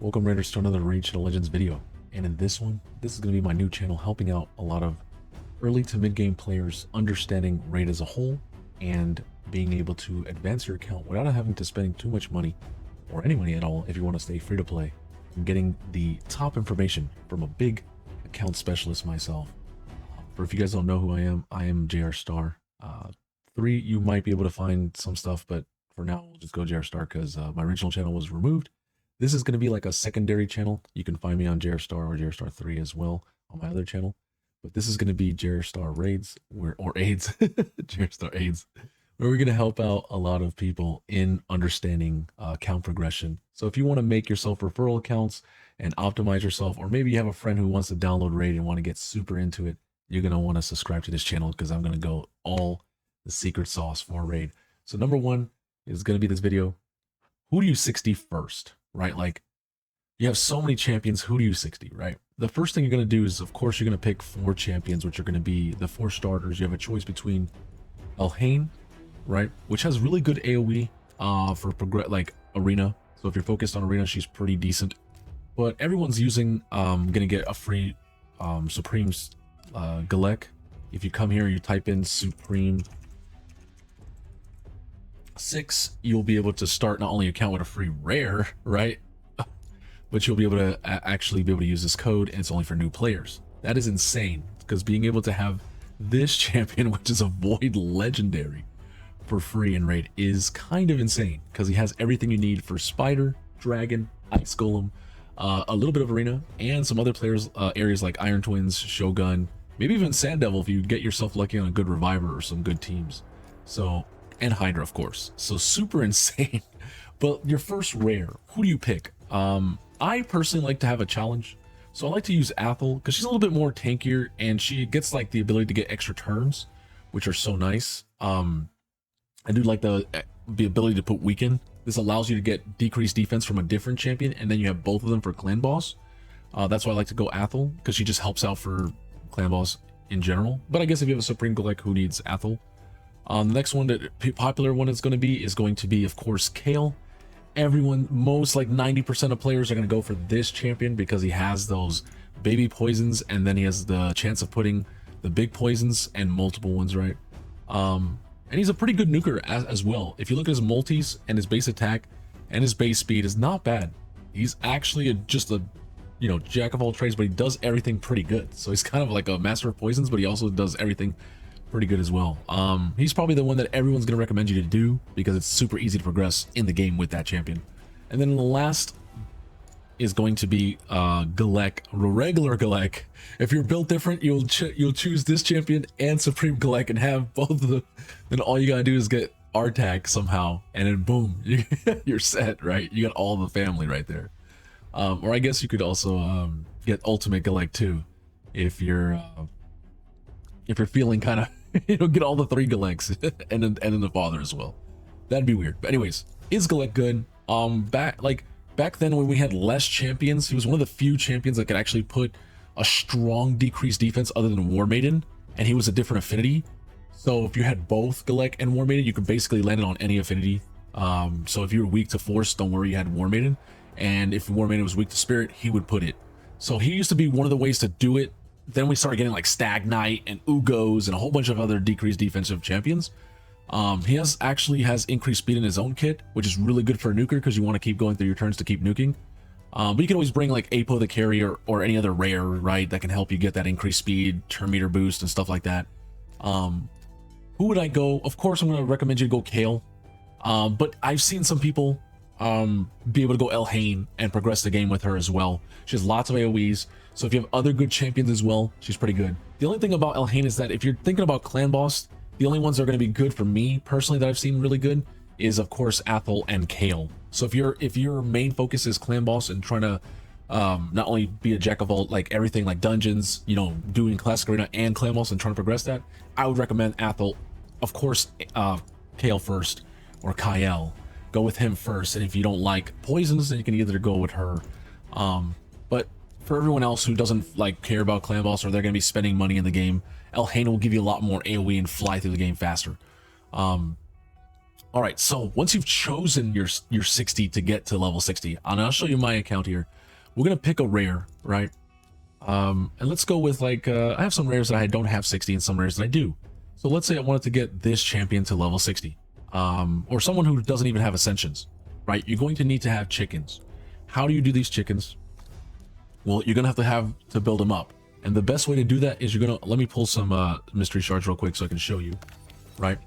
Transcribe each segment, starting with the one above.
Welcome Raiders to another Raid Shadow Legends video. And in this one, this is going to be my new channel helping out a lot of early to mid game players understanding Raid as a whole and being able to advance your account without having to spend too much money or any money at all if you want to stay free to play. I'm getting the top information from a big account specialist myself. For if you guys don't know who I am JR Star. 3, you might be able to find some stuff, but for now, we'll just go JR Star because my original channel was removed. This is going to be like a secondary channel. You can find me on JR Star or JR Star 3 as well on my other channel. But this is going to be JR Star Raids or AIDS, JR Star AIDS, where we're going to help out a lot of people in understanding account progression. So if you want to make yourself referral accounts and optimize yourself, or maybe you have a friend who wants to download Raid and want to get super into it, you're going to want to subscribe to this channel because I'm going to go all the secret sauce for Raid. So number 1 is going to be this video. Who do you 60 first? Right? Like, you have so many champions. Who do you 60, right? The first thing you're going to do is, of course, you're going to pick 4 champions, which are going to be the 4 starters. You have a choice between Elhain, right? Which has really good AoE for like arena. So if you're focused on arena, she's pretty decent. But everyone's using, going to get a free Supreme Galek. If you come here, you type in Supreme 6, you'll be able to start not only your account with a free rare, right? But you'll be able to actually be able to use this code, and it's only for new players. That is insane, because being able to have this champion, which is a Void Legendary, for free in Raid is kind of insane, because he has everything you need for Spider, Dragon, Ice Golem, a little bit of Arena, and some other players areas like Iron Twins, Shogun, maybe even Sand Devil if you get yourself lucky on a good Reviver or some good teams. So, and Hydra, of course. So super insane. But your first rare, who do you pick? I personally like to have a challenge. So I like to use Athel because she's a little bit more tankier and she gets like the ability to get extra turns, which are so nice. I do like the ability to put weaken. This allows you to get decreased defense from a different champion, and then you have both of them for clan boss. That's why I like to go Athel, because she just helps out for clan boss in general. But I guess if you have a Supreme Galek, who needs Athel? The next one, that popular one is going to be, of course, Kayle. Everyone, most like 90% of players are going to go for this champion because he has those baby poisons, and then he has the chance of putting the big poisons and multiple ones, right? And he's a pretty good nuker as well. If you look at his multis and his base attack and his base speed is not bad. He's actually just a, you know, jack of all trades, but he does everything pretty good. So he's kind of like a master of poisons, but he also does everything pretty good as well. He's probably the one that everyone's going to recommend you to do because it's super easy to progress in the game with that champion. And then the last is going to be Galek, regular Galek. If you're built different, you'll choose this champion and Supreme Galek and have both of them. Then all you gotta do is get R-Tag somehow, and then boom, you're set, right? You got all the family right there. Or I guess you could also get Ultimate Galek too, if you're feeling kind of, you know, get all the 3 Galeks and then the father as well. That'd be weird. But anyways, is Galek good? Back then when we had less champions, he was one of the few champions that could actually put a strong decreased defense other than War Maiden, and he was a different affinity. So if you had both Galek and War Maiden, you could basically land it on any affinity. So if you were weak to Force, don't worry, you had War Maiden. And if War Maiden was weak to Spirit, he would put it. So he used to be one of the ways to do it. Then we started getting like Stag Knight and Ugos and a whole bunch of other decreased defensive champions. He actually has increased speed in his own kit, which is really good for a nuker because you want to keep going through your turns to keep nuking. But you can always bring like Apo the Carrier or any other rare, right, that can help you get that increased speed, turn meter boost, and stuff like that. Who would I go? Of course, I'm going to recommend you to go Kayle. But I've seen some people be able to go Elhain and progress the game with her as well. She has lots of AoEs, so if you have other good champions as well, she's pretty good. The only thing about Elhain is that if you're thinking about clan boss, the only ones that are going to be good for me personally that I've seen really good is, of course, Athel and Kayle. So if your main focus is clan boss and trying to not only be a jack of all, like everything, like dungeons, you know, doing classic arena and clan boss and trying to progress that, I would recommend Athel. Of course, Kayle first, or Kyle. Go with him first, and if you don't like poisons, then you can either go with her. But for everyone else who doesn't like care about clan boss, or they're going to be spending money in the game, Elhain will give you a lot more AoE and fly through the game faster. All right, so once you've chosen your 60 to get to level 60, and I'll show you my account here. We're gonna pick a rare, right? And let's go with like I have some rares that I don't have 60 and some rares that I do. So let's say I wanted to get this champion to level 60, or someone who doesn't even have ascensions, right? You're going to need to have chickens. How do you do these chickens? Well, you're gonna have to build them up, and the best way to do that is you're gonna let me pull some mystery shards real quick so I can show you, right?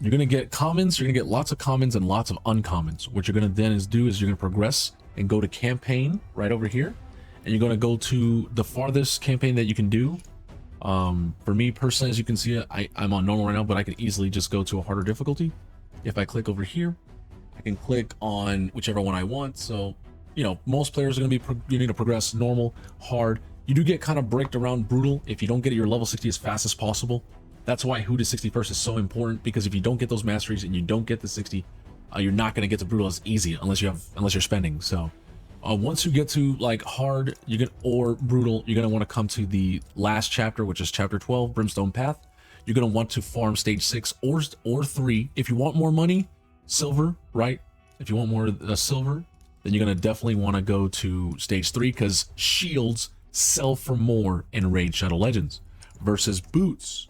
You're gonna get commons. You're gonna get lots of commons and lots of uncommons. What you're gonna then do is you're gonna progress and go to campaign right over here, and you're gonna go to the farthest campaign that you can do. For me personally, as you can see, I'm on normal right now, but I can easily just go to a harder difficulty. If I click over here, I can click on whichever one I want. So, you know, most players are gonna be you need to progress normal, hard. You do get kind of bricked around brutal if you don't get your level 60 as fast as possible. That's why who to 61st is so important, because if you don't get those masteries and you don't get the 60, you're not going to get to brutal as easy unless you're spending. So once you get to like hard, or brutal, you're going to want to come to the last chapter, which is chapter 12, Brimstone Path. You're going to want to farm stage 6 or 3. If you want more money, silver, right? If you want more silver, then you're going to definitely want to go to stage 3, because shields sell for more in Raid Shadow Legends versus boots.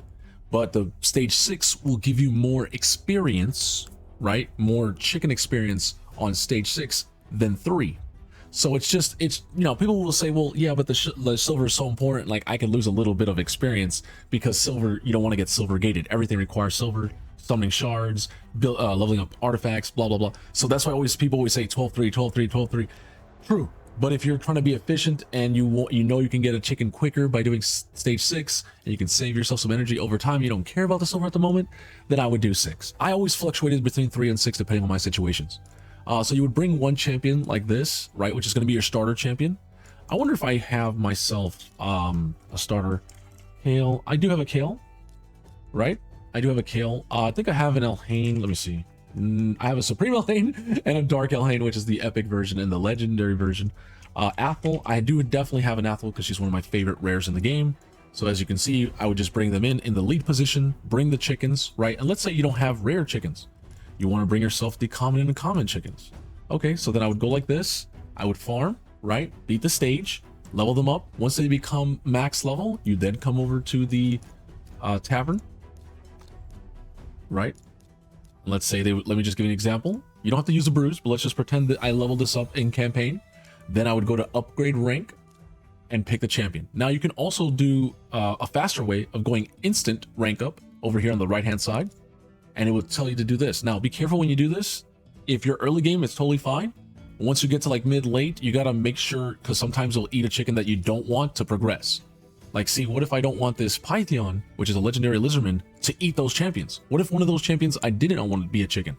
But the stage 6 will give you more experience, right? More chicken experience on stage 6 than 3. So it's you know, people will say, well, yeah, but the silver is so important. Like, I can lose a little bit of experience because silver, you don't want to get silver gated. Everything requires silver, summoning shards, leveling up artifacts, blah, blah, blah. So that's why people always say 12-3, 12-3, 12-3. True. But if you're trying to be efficient and you know you can get a chicken quicker by doing stage 6, and you can save yourself some energy over time, you don't care about the silver at the moment, then I would do 6. I always fluctuated between 3 and 6 depending on my situations. So you would bring one champion like this, right, which is going to be your starter champion. I wonder if I have myself a starter. Kale. I do have a Kale, right? I do have a Kale. I think I have an Elhain. Let me see. I have a Supreme Elhain and a Dark Elhain, which is the epic version and the legendary version. Athel, I do definitely have an Athel because she's one of my favorite rares in the game. So as you can see, I would just bring them in the lead position, bring the chickens, right? And let's say you don't have rare chickens. You want to bring yourself the common and uncommon chickens. Okay, so then I would go like this. I would farm, right? Beat the stage, level them up. Once they become max level, you then come over to the tavern, right? Let's say let me just give you an example. You don't have to use a bruise, but let's just pretend that I leveled this up in campaign. Then I would go to upgrade rank and pick the champion. Now you can also do a faster way of going instant rank up over here on the right hand side, and it will tell you to do this. Now be careful when you do this. If you're early game, it's totally fine. Once you get to like mid late, you got to make sure, because sometimes you'll eat a chicken that you don't want to progress. Like, see, what if I don't want this Pythion, which is a legendary lizardman, to eat those champions? What if one of those champions I didn't want to be a chicken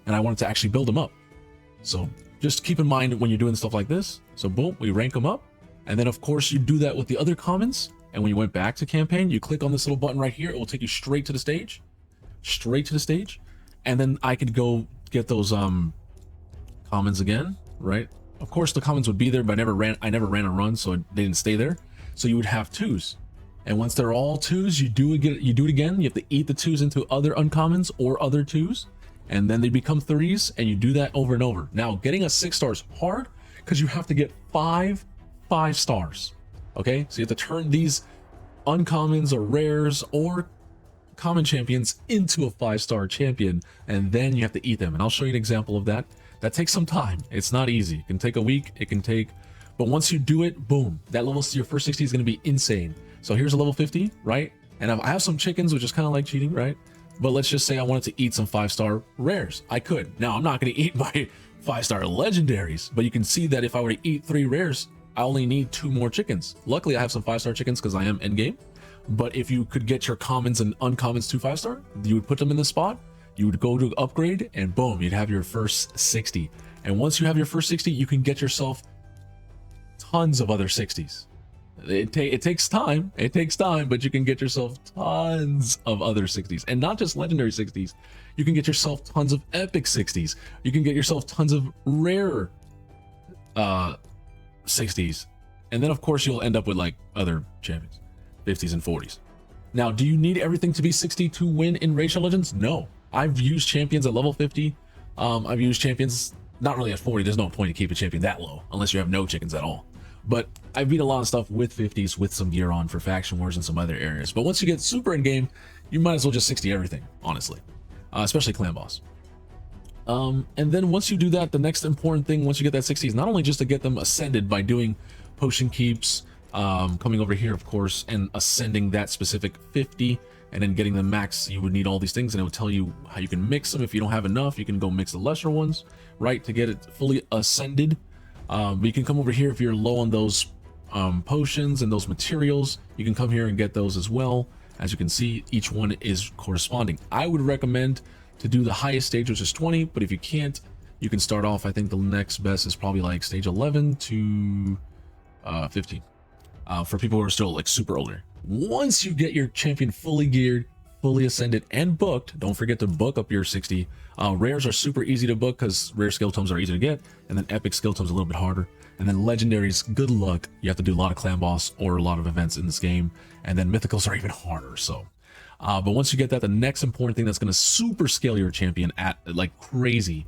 and I wanted to actually build them up? So just keep in mind when you're doing stuff like this. So boom, we rank them up. And then of course you do that with the other commons. And when you went back to campaign, you click on this little button right here. It will take you straight to the stage, And then I could go get those commons again, right? Of course the commons would be there, but I never ran a run, so they didn't stay there. So you would have 2s, and once they're all 2s, you do it again. You have to eat the 2s into other uncommons or other 2s, and then they become 3s, and you do that over and over. Now getting a 6 star is hard because you have to get 5 stars. Okay, so you have to turn these uncommons or rares or common champions into a 5-star champion, and then you have to eat them. And I'll show you an example of that. That takes some time. It's not easy. It can take a week. But once you do it, boom, that level, your first 60 is going to be insane. So here's a level 50, right? And I have some chickens, which is kind of like cheating, right? But let's just say I wanted to eat some 5-star rares. I could. Now, I'm not going to eat my 5-star legendaries, but you can see that if I were to eat 3 rares, I only need 2 more chickens. Luckily, I have some 5-star chickens because I am endgame. But if you could get your commons and uncommons to 5-star, you would put them in the spot, you would go to upgrade, and boom, you'd have your first 60. And once you have your first 60, you can get yourself tons of other 60s. It takes time, but you can get yourself tons of other 60s, and not just legendary 60s. You can get yourself tons of epic 60s. You can get yourself tons of rare 60s, and then of course you'll end up with like other champions, 50s and 40s. Now, do you need everything to be 60 to win in Raid Shadow Legends? No. I've used champions at level 50. I've used champions not really at 40. There's no point to keep a champion that low unless you have no chickens at all. But I beat a lot of stuff with 50s with some gear on for faction wars and some other areas. But once you get super in game, you might as well just 60 everything, honestly, especially clan boss. And then once you do that, the next important thing once you get that 60 is not only just to get them ascended by doing potion keeps, coming over here, of course, and ascending that specific 50, and then getting the max. You would need all these things, and it will tell you how you can mix them. If you don't have enough, you can go mix the lesser ones, right, to get it fully ascended. But you can come over here if you're low on those potions and those materials. You can come here and get those as well. As you can see, each one is corresponding. I would recommend to do the highest stage, which is 20, but if you can't, you can start off. I think the next best is probably like stage 11 to 15 for people who are still like super older. Once you get your champion fully geared, fully ascended, and booked, don't forget to book up your 60. Rares are super easy to book because rare skill tomes are easy to get, and then epic skill tomes a little bit harder. And then legendaries, good luck. You have to do a lot of clan boss or a lot of events in this game, and then mythicals are even harder. So but once you get that, the next important thing that's going to super scale your champion at like crazy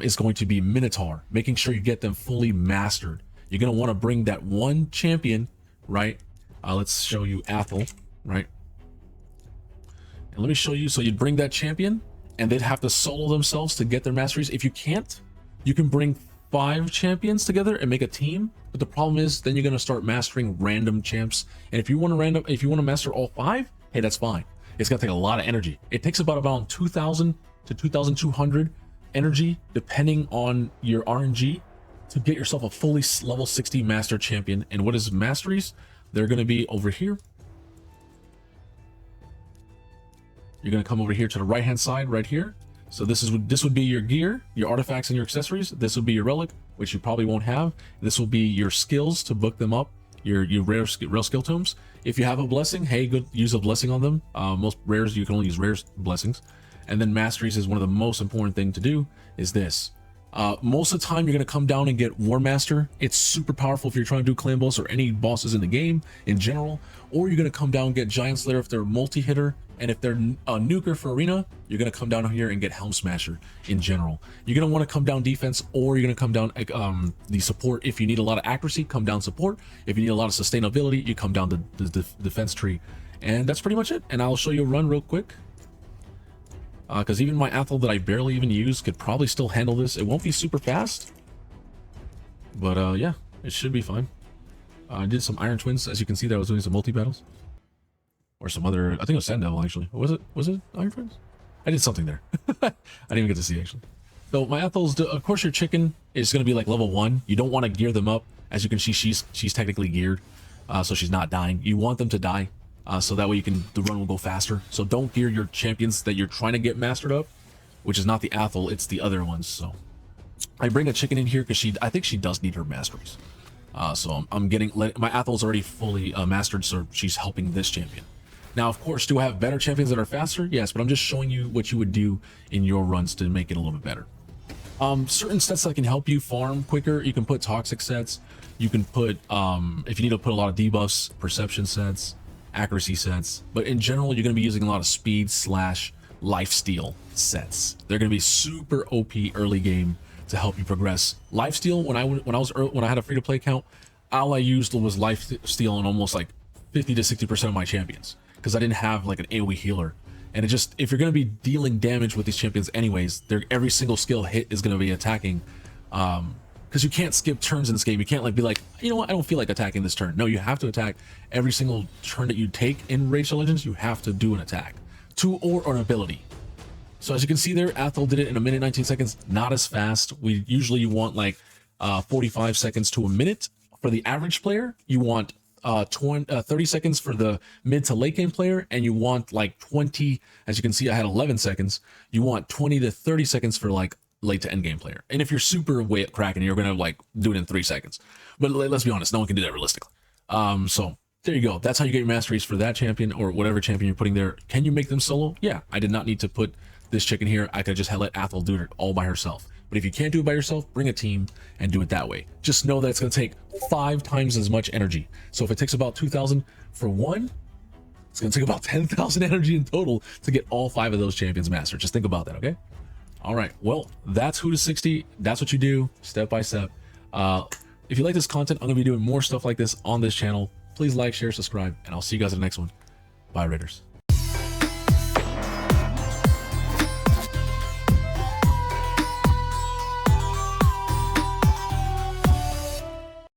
is going to be Minotaur, making sure you get them fully mastered. You're going to want to bring that one champion, right? Let's show you Athel, right? And let me show you. So you'd bring that champion and they'd have to solo themselves to get their masteries. If you can't, you can bring 5 champions together and make a team. But the problem is then you're going to start mastering random champs. And if you want to master all 5, hey, that's fine. It's going to take a lot of energy. It takes about 2,000 to 2,200 energy, depending on your RNG, to get yourself a fully level 60 master champion. And what is masteries? They're going to be over here. You're going to come over here to the right hand side right here. So this would be your gear, your artifacts, and your accessories. This would be your relic, which you probably won't have. This will be your skills to book them up, your rare skill tomes. If you have a blessing, hey, good, use a blessing on them. Most rares, you can only use rare blessings. And then masteries is one of the most important thing to do is this. Most of the time, you're going to come down and get War Master. It's super powerful if you're trying to do clan boss or any bosses in the game in general. Or you're going to come down and get Giant Slayer if they're multi-hitter. And if they're a nuker for arena, you're going to come down here and get Helm Smasher in general. You're going to want to come down defense, or you're going to come down the support. If you need a lot of accuracy, come down support. If you need a lot of sustainability, you come down the defense tree. And that's pretty much it. And I'll show you a run real quick. Because even my Athel that I barely even use could probably still handle this. It won't be super fast, but yeah, it should be fine. I did some Iron Twins, as you can see. That I was doing some multi battles, or some other. I think it was Sand Devil actually. Was it Iron Twins? I did something there. I didn't even get to see actually. So my Athel's, of course, your chicken is going to be like level 1. You don't want to gear them up. As you can see, she's technically geared, so she's not dying. You want them to die. So that way the run will go faster. So don't gear your champions that you're trying to get mastered up, which is not the Athel, it's the other ones. So I bring a chicken in here because I think she does need her masteries. So I'm getting, my Athel's already fully mastered, so she's helping this champion. Now, of course, do I have better champions that are faster? Yes, but I'm just showing you what you would do in your runs to make it a little bit better. Certain sets that can help you farm quicker, you can put toxic sets. You can put, if you need to put a lot of debuffs, perception sets, accuracy sets, but in general you're going to be using a lot of speed / lifesteal sets. They're going to be super OP early game to help you progress. Lifesteal, when I had a free to play account, all I used was lifesteal on almost like 50 to 60% of my champions because I didn't have like an AoE healer. And it just, if you're going to be dealing damage with these champions anyways, every single skill hit is going to be attacking. Because you can't skip turns in this game. You can't like be like, you know what, I don't feel like attacking this turn. No, you have to attack every single turn that you take in Rage of Legends. You have to do an attack, or an ability. So as you can see there, Athel did it in 1 minute 19 seconds. Not as fast. You want like 45 seconds to a minute for the average player. You want 30 seconds for the mid to late game player, and you want like 20. As you can see, I had 11 seconds. You want 20 to 30 seconds for like late to end game player. And if you're super way at Kraken, you're gonna like do it in 3 seconds. But let's be honest, no one can do that realistically. So there you go. That's how you get your masteries for that champion or whatever champion you're putting there. Can you make them solo? Yeah, I did not need to put this chicken here. I could just let Athel do it all by herself. But if you can't do it by yourself, bring a team and do it that way. Just know that it's gonna take 5 times as much energy. So if it takes about 2,000 for one, It's going to take about 10,000 energy in total to get all 5 of those champions mastered. Just think about that, okay? All right, well, that's Who to 60. That's what you do, step by step. If you like this content, I'm going to be doing more stuff like this on this channel. Please like, share, subscribe, and I'll see you guys in the next one. Bye, Raiders.